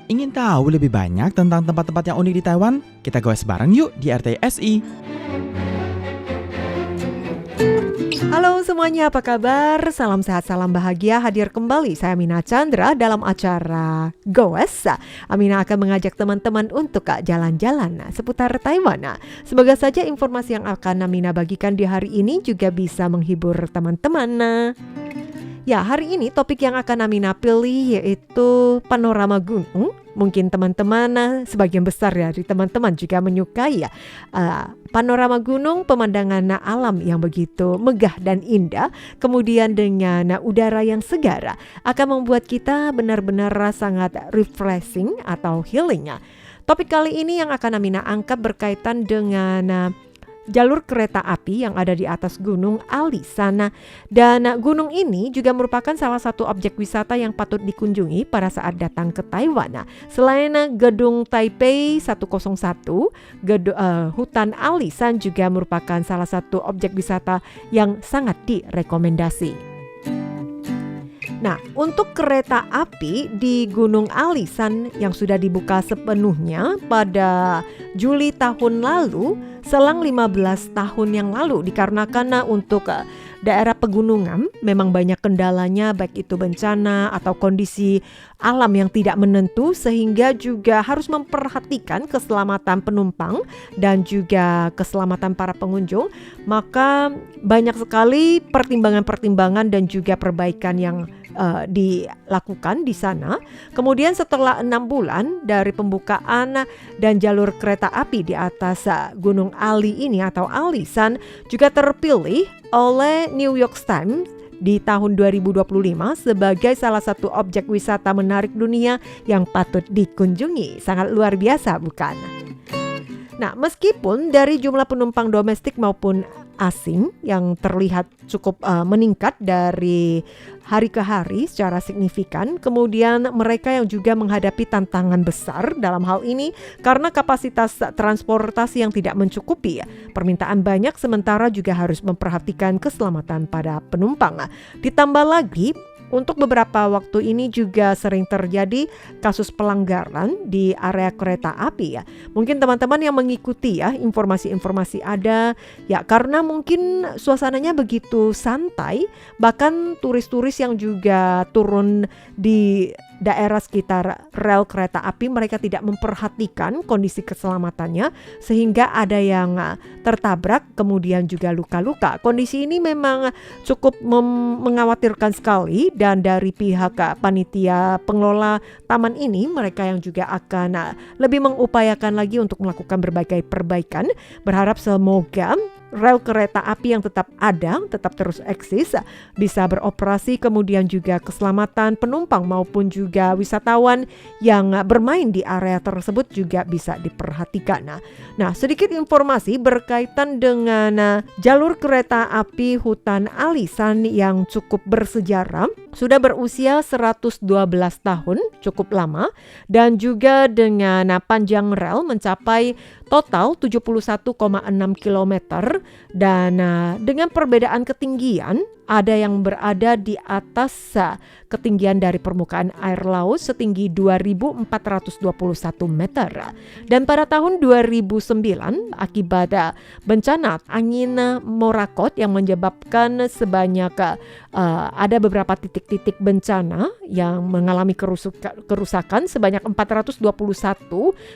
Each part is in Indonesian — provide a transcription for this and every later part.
Ingin tahu lebih banyak tentang tempat-tempat yang unik di Taiwan? Kita goes bareng yuk di RTSI. Halo semuanya, apa kabar? Salam sehat, salam bahagia. Hadir kembali saya Amina Chandra dalam acara Goes. Amina akan mengajak teman-teman untuk jalan-jalan seputar Taiwan. Semoga saja informasi yang akan Amina bagikan di hari ini juga bisa menghibur teman-teman. Ya, hari ini topik yang akan Amina pilih yaitu panorama gunung. Mungkin teman-teman, sebagian besar dari teman-teman juga menyukai panorama gunung, pemandangan alam yang begitu megah dan indah. Kemudian dengan udara yang segar akan membuat kita benar-benar sangat refreshing atau healing. Topik kali ini yang akan Amina angkat berkaitan dengan jalur kereta api yang ada di atas Gunung Alishan. Dan gunung ini juga merupakan salah satu objek wisata yang patut dikunjungi pada saat datang ke Taiwan. Selain Gedung Taipei 101, Hutan Alishan juga merupakan salah satu objek wisata yang sangat direkomendasi. Nah, untuk kereta api di Gunung Alishan yang sudah dibuka sepenuhnya pada Juli tahun lalu, selang 15 tahun yang lalu, dikarenakan untuk daerah pegunungan memang banyak kendalanya, baik itu bencana atau kondisi alam yang tidak menentu, sehingga juga harus memperhatikan keselamatan penumpang dan juga keselamatan para pengunjung. Maka banyak sekali pertimbangan-pertimbangan dan juga perbaikan yang dilakukan di sana. Kemudian setelah 6 bulan dari pembukaan dan jalur kereta api di atas Gunung Ali ini atau Alishan juga terpilih oleh New York Times di tahun 2025 sebagai salah satu objek wisata menarik dunia yang patut dikunjungi. Sangat luar biasa, bukan? Nah, meskipun dari jumlah penumpang domestik maupun asing yang terlihat cukup meningkat dari hari ke hari secara signifikan, kemudian mereka yang juga menghadapi tantangan besar dalam hal ini karena kapasitas transportasi yang tidak mencukupi. Permintaan banyak sementara juga harus memperhatikan keselamatan pada penumpang. Ditambah lagi, untuk beberapa waktu ini juga sering terjadi kasus pelanggaran di area kereta api ya. Mungkin teman-teman yang mengikuti ya informasi-informasi ada ya, karena mungkin suasananya begitu santai, bahkan turis-turis yang juga turun di daerah sekitar rel kereta api mereka tidak memperhatikan kondisi keselamatannya sehingga ada yang tertabrak kemudian juga luka-luka. Kondisi ini memang cukup mengkhawatirkan sekali, dan dari pihak panitia pengelola taman ini mereka yang juga akan lebih mengupayakan lagi untuk melakukan berbagai perbaikan, berharap semoga rel kereta api yang tetap ada, tetap terus eksis, bisa beroperasi, kemudian juga keselamatan penumpang maupun juga wisatawan yang bermain di area tersebut juga bisa diperhatikan. Nah, sedikit informasi berkaitan dengan jalur kereta api Hutan Alishan yang cukup bersejarah, sudah berusia 112 tahun, cukup lama, dan juga dengan panjang rel mencapai total 71,6 km, dan dengan perbedaan ketinggian ada yang berada di atas ketinggian dari permukaan air laut setinggi 2.421 meter. Dan pada tahun 2009 akibat bencana angin Morakot yang menyebabkan sebanyak ada beberapa titik-titik bencana yang mengalami kerusakan sebanyak 421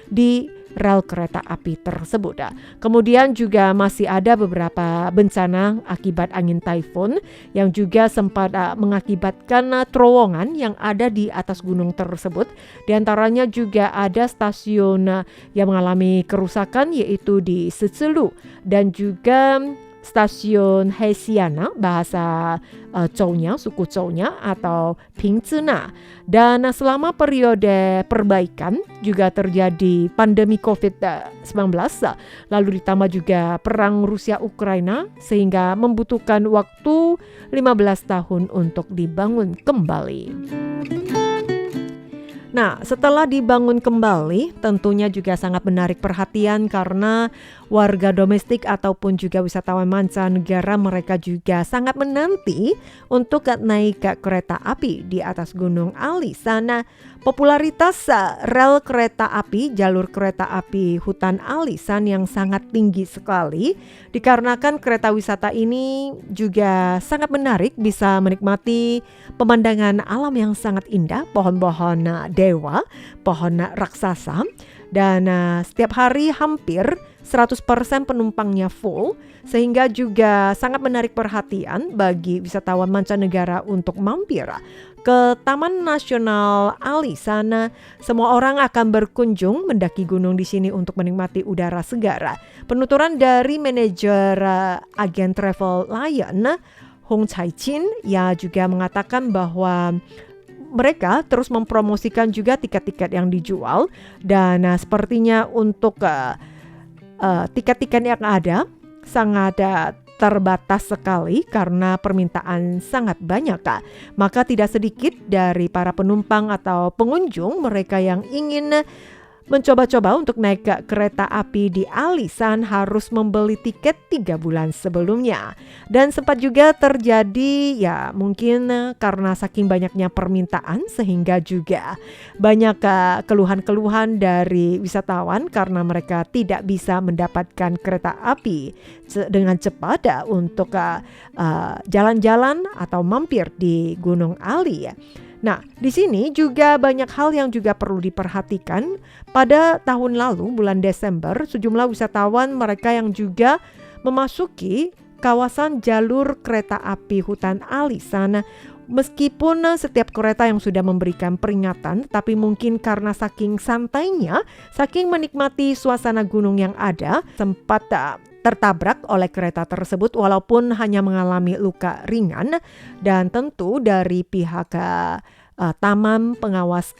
di rel kereta api tersebut. Kemudian juga masih ada beberapa bencana akibat angin taifun yang juga sempat mengakibatkan terowongan yang ada di atas gunung tersebut. Di antaranya juga ada stasiun yang mengalami kerusakan yaitu di Sicelu dan juga stasiun Hesiana, bahasa Zhou-nya, suku Zhou-nya atau Pingzhena. Dan selama periode perbaikan juga terjadi pandemi COVID-19, lalu ditambah juga perang Rusia-Ukraina sehingga membutuhkan waktu 15 tahun untuk dibangun kembali. Nah, setelah dibangun kembali, tentunya juga sangat menarik perhatian karena warga domestik ataupun juga wisatawan mancanegara mereka juga sangat menanti untuk naik ke kereta api di atas Gunung Alisan. Nah, popularitas rel kereta api, jalur kereta api hutan Alisan yang sangat tinggi sekali dikarenakan kereta wisata ini juga sangat menarik, bisa menikmati pemandangan alam yang sangat indah, pohon-pohon dewa, pohon raksasa, dan setiap hari hampir 100% penumpangnya full, sehingga juga sangat menarik perhatian bagi wisatawan mancanegara untuk mampir ke Taman Nasional Alisan. Semua orang akan berkunjung mendaki gunung di sini untuk menikmati udara segar. Penuturan dari manajer agen Travel Lion, Hong Chai-chin, ia juga mengatakan bahwa mereka terus mempromosikan juga tiket-tiket yang dijual, dan sepertinya untuk tiket-tiket yang ada sangat terbatas sekali karena permintaan sangat banyak, Kak. Maka tidak sedikit dari para penumpang atau pengunjung mereka yang ingin mencoba-coba untuk naik ke kereta api di Alisan harus membeli tiket 3 bulan sebelumnya. Dan sempat juga terjadi ya mungkin karena saking banyaknya permintaan sehingga juga banyak keluhan-keluhan dari wisatawan karena mereka tidak bisa mendapatkan kereta api dengan cepat untuk jalan-jalan atau mampir di Gunung Ali. Nah, di sini juga banyak hal yang juga perlu diperhatikan. Pada tahun lalu, bulan Desember, sejumlah wisatawan mereka yang juga memasuki kawasan jalur kereta api hutan Alisan. Meskipun setiap kereta yang sudah memberikan peringatan, tapi mungkin karena saking santainya, saking menikmati suasana gunung yang ada, sempat tertabrak oleh kereta tersebut walaupun hanya mengalami luka ringan. Dan tentu dari pihak taman pengawas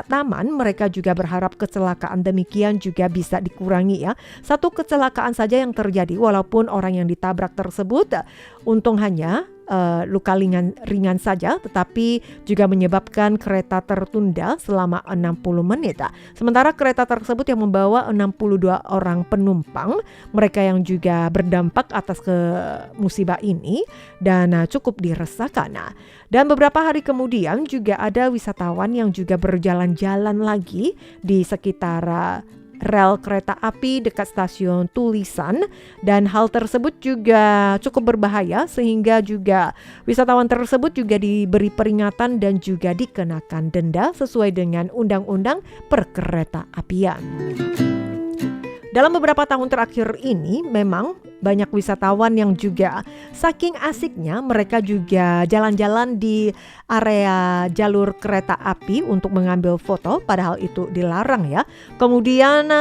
taman mereka juga berharap kecelakaan demikian juga bisa dikurangi ya. Satu kecelakaan saja yang terjadi walaupun orang yang ditabrak tersebut untung hanya luka ringan saja, tetapi juga menyebabkan kereta tertunda selama 60 menit. Sementara kereta tersebut yang membawa 62 orang penumpang, mereka yang juga berdampak atas musibah ini dan cukup diresahkan. Dan beberapa hari kemudian juga ada wisatawan yang juga berjalan-jalan lagi di sekitar rel kereta api dekat stasiun Tulisan, dan hal tersebut juga cukup berbahaya sehingga juga wisatawan tersebut juga diberi peringatan dan juga dikenakan denda sesuai dengan undang-undang perkereta-apian. Dalam beberapa tahun terakhir ini memang banyak wisatawan yang juga saking asiknya mereka juga jalan-jalan di area jalur kereta api untuk mengambil foto, padahal itu dilarang ya. Kemudian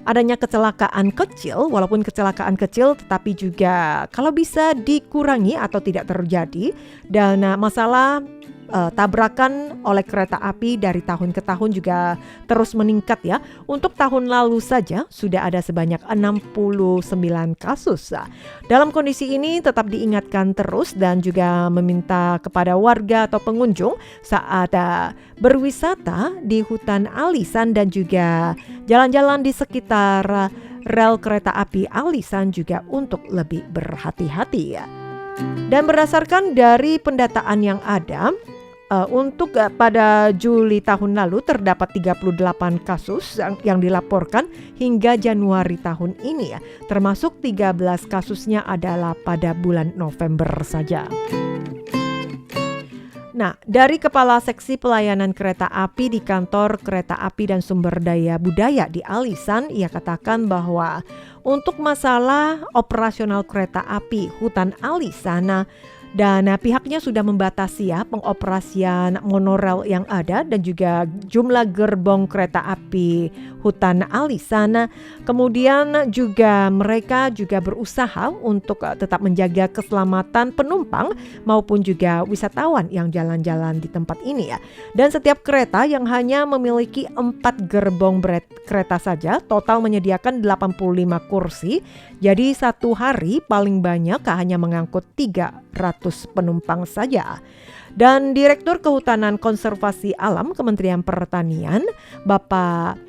adanya kecelakaan kecil, walaupun kecelakaan kecil tetapi juga kalau bisa dikurangi atau tidak terjadi. Dan masalah tabrakan oleh kereta api dari tahun ke tahun juga terus meningkat ya. Untuk tahun lalu saja sudah ada sebanyak 69 kasus. Dalam kondisi ini tetap diingatkan terus dan juga meminta kepada warga atau pengunjung saat berwisata di hutan Alisan dan juga jalan-jalan di sekitar rel kereta api Alisan juga untuk lebih berhati-hati ya. Dan berdasarkan dari pendataan yang ada, untuk pada Juli tahun lalu terdapat 38 kasus yang dilaporkan hingga Januari tahun ini ya. Termasuk 13 kasusnya adalah pada bulan November saja. Nah, dari Kepala Seksi Pelayanan Kereta Api di Kantor Kereta Api dan Sumber Daya Budaya di Alisan, ia katakan bahwa untuk masalah operasional kereta api hutan Alisan, dan pihaknya sudah membatasi ya pengoperasian monorail yang ada dan juga jumlah gerbong kereta api hutan Alisan. Kemudian juga mereka juga berusaha untuk tetap menjaga keselamatan penumpang maupun juga wisatawan yang jalan-jalan di tempat ini ya. Dan setiap kereta yang hanya memiliki 4 gerbong kereta saja total menyediakan 85 kursi. Jadi satu hari paling banyak hanya mengangkut 3 penumpang saja. Dan Direktur Kehutanan Konservasi Alam Kementerian Pertanian, Bapak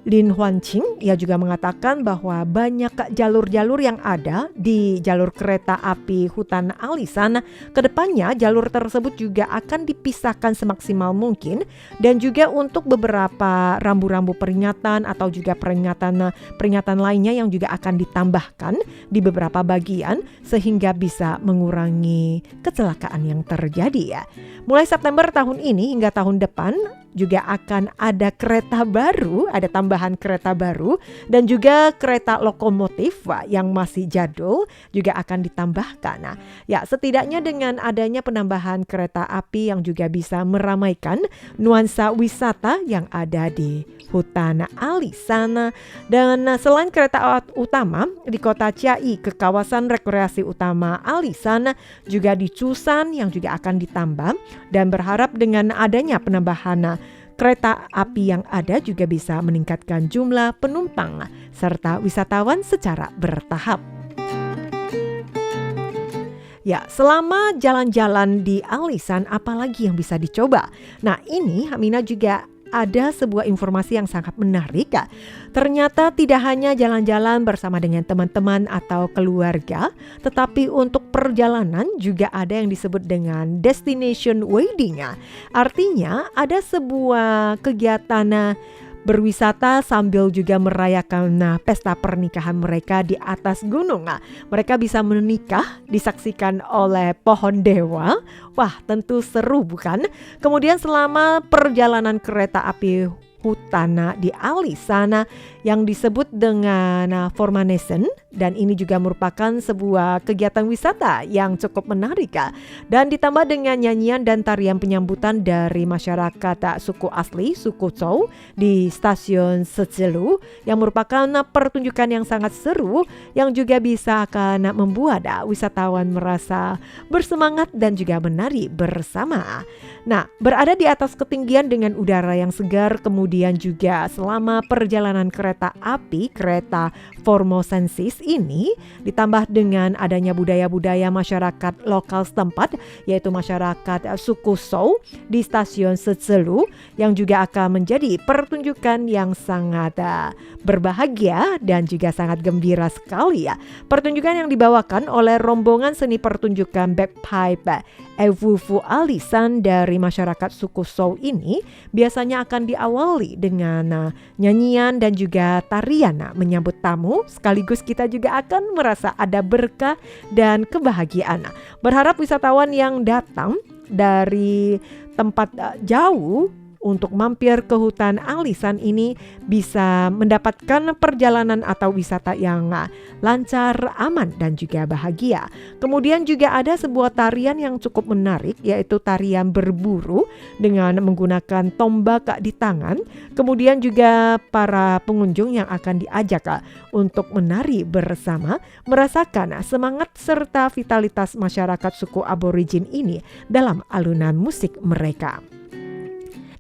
Lin Huanqing, ia juga mengatakan bahwa banyak jalur-jalur yang ada di jalur kereta api hutan Alishan. Kedepannya jalur tersebut juga akan dipisahkan semaksimal mungkin, dan juga untuk beberapa rambu-rambu peringatan atau juga peringatan lainnya yang juga akan ditambahkan di beberapa bagian sehingga bisa mengurangi kecelakaan yang terjadi ya. Mulai September tahun ini hingga tahun depan juga akan ada kereta baru, ada tambahan kereta baru, dan juga kereta lokomotif yang masih jadul juga akan ditambahkan. Nah, ya setidaknya dengan adanya penambahan kereta api yang juga bisa meramaikan nuansa wisata yang ada di hutan Alishan. Dan selain kereta utama di kota Chiayi ke kawasan rekreasi utama Alishan, juga di Chusan yang juga akan ditambah, dan berharap dengan adanya penambahan kereta api yang ada juga bisa meningkatkan jumlah penumpang serta wisatawan secara bertahap. Ya, selama jalan-jalan di Alishan apalagi yang bisa dicoba? Nah, ini Hamina juga ada sebuah informasi yang sangat menarik. Ternyata tidak hanya jalan-jalan bersama dengan teman-teman atau keluarga, tetapi untuk perjalanan juga ada yang disebut dengan destination wedding. Artinya ada sebuah kegiatan berwisata sambil juga merayakan pesta pernikahan mereka di atas gunung. Mereka bisa menikah disaksikan oleh pohon dewa. Wah, tentu seru bukan? Kemudian selama perjalanan kereta api hutan di Alishan yang disebut dengan Formanesen, dan ini juga merupakan sebuah kegiatan wisata yang cukup menarik dan ditambah dengan nyanyian dan tarian penyambutan dari masyarakat suku asli, suku Zhou di stasiun Sezhelu yang merupakan pertunjukan yang sangat seru yang juga bisa akan membuat wisatawan merasa bersemangat dan juga menari bersama. Nah, berada di atas ketinggian dengan udara yang segar, kemudian juga selama perjalanan kereta api, kereta Formosensis ini ditambah dengan adanya budaya-budaya masyarakat lokal setempat, yaitu masyarakat suku Zhou di stasiun Sezhelu yang juga akan menjadi pertunjukan yang sangat berbahagia dan juga sangat gembira sekali ya. Pertunjukan yang dibawakan oleh rombongan seni pertunjukan bagpipe Ewufu Alishan dari masyarakat suku Zhou ini biasanya akan diawali dengan nyanyian dan juga tarian menyambut tamu, sekaligus kita juga akan merasa ada berkah dan kebahagiaan. Berharap wisatawan yang datang dari tempat jauh untuk mampir ke hutan Alishan ini bisa mendapatkan perjalanan atau wisata yang lancar, aman, dan juga bahagia. Kemudian juga ada sebuah tarian yang cukup menarik, yaitu tarian berburu dengan menggunakan tombak di tangan. Kemudian juga para pengunjung yang akan diajak untuk menari bersama, merasakan semangat serta vitalitas masyarakat suku aborigin ini dalam alunan musik mereka.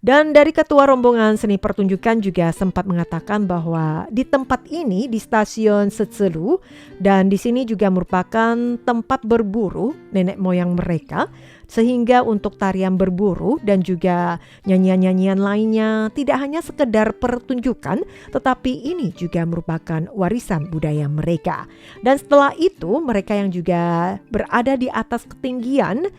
Dan dari ketua rombongan seni pertunjukan juga sempat mengatakan bahwa di tempat ini, di stasiun Sezhelu, dan di sini juga merupakan tempat berburu nenek moyang mereka, sehingga untuk tarian berburu dan juga nyanyian-nyanyian lainnya tidak hanya sekedar pertunjukan, tetapi ini juga merupakan warisan budaya mereka. Dan setelah itu mereka yang juga berada di atas ketinggian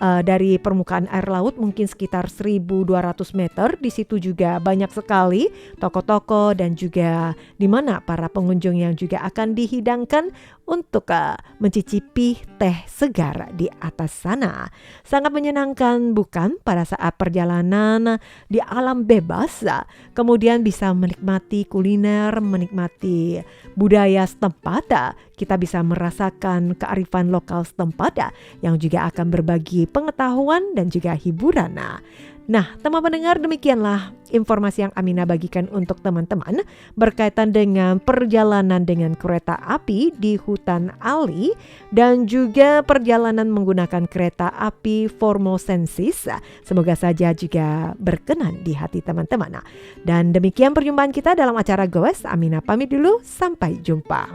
dari permukaan air laut mungkin sekitar 1.200 meter. Di situ juga banyak sekali toko-toko dan juga di mana para pengunjung yang juga akan dihidangkan untuk mencicipi teh segar di atas sana. Sangat menyenangkan bukan pada saat perjalanan di alam bebas, kemudian bisa menikmati kuliner, menikmati budaya setempat, kita bisa merasakan kearifan lokal setempat yang juga akan berbagi pengetahuan dan juga hiburan. Nah, teman pendengar, demikianlah informasi yang Amina bagikan untuk teman-teman berkaitan dengan perjalanan dengan kereta api di hutan Ali dan juga perjalanan menggunakan kereta api Formosensis. Semoga saja juga berkenan di hati teman-teman. Dan demikian perjumpaan kita dalam acara Goes. Amina pamit dulu, sampai jumpa.